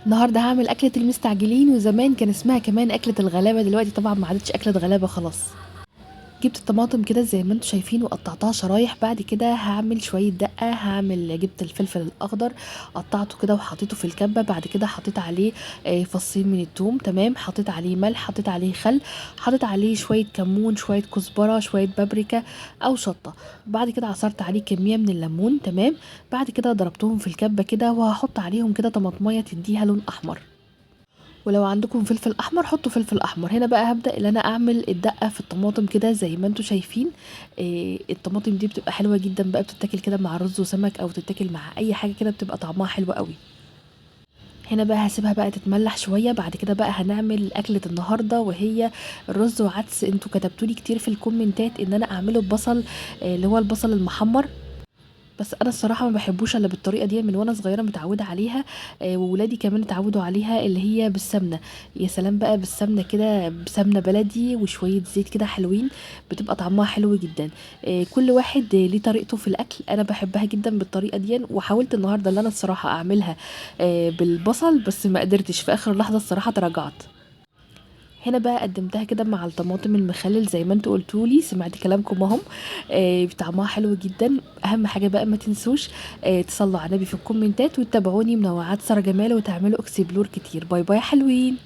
النهارده هاعمل أكلة المستعجلين، وزمان كان اسمها كمان أكلة الغلابة، دلوقتي طبعًا ما عادتش أكلة غلابة خلاص. جبت الطماطم كده زي ما انتم شايفين وقطعتها شرايح. بعد كده هعمل شوية دقة، جبت الفلفل الأخضر قطعته كده وحطيته في الكبة. بعد كده حطيت عليه فصين من التوم، تمام. حطيت عليه ملح، حطيت عليه خل، حطيت عليه شوية كمون، شوية كزبرة، شوية بابريكا أو شطة. بعد كده عصرت عليه كمية من الليمون، تمام. بعد كده ضربتهم في الكبة كده، وهحط عليهم كده طماطمية تديها لون أحمر. ولو عندكم فلفل احمر حطوا فلفل احمر. هنا بقى هبدأ ان انا اعمل الدقة في الطماطم كده زي ما انتم شايفين. الطماطم دي بتبقى حلوة جدا بقى، بتتاكل كده مع رز وسمك او تتاكل مع اي حاجة كده، بتبقى طعمها حلو قوي. هنا بقى هسيبها بقى تتملح شوية. بعد كده بقى هنعمل أكلة النهاردة، وهي الرز وعدس. انتوا كتبتولي كتير في الكومنتات ان انا اعمله ببصل، اللي هو البصل المحمر. بس انا الصراحه ما بحبوش الا بالطريقه دي، من وانا صغيره متعوده عليها. وولادي كمان اتعودوا عليها، اللي هي بالسمنه. يا سلام بقى بالسمنه كده، بسمنه بلدي وشويه زيت كده حلوين، بتبقى طعمها حلو جدا. كل واحد ليه طريقته في الاكل. انا بحبها جدا بالطريقه دي، وحاولت النهارده اللي انا الصراحه اعملها بالبصل، بس ما قدرتش في اخر لحظه الصراحه تراجعت. هنا بقى قدمتها كده مع الطماطم المخلل زي ما انتوا قلتولي، سمعت كلامكم اهم. طعمها حلو جدا. اهم حاجه بقى ما تنسوش تصلوا على النبي في الكومنتات، وتتابعوني منوعات ساره جمال، وتعملوا اكسبلور كتير. باي باي حلوين.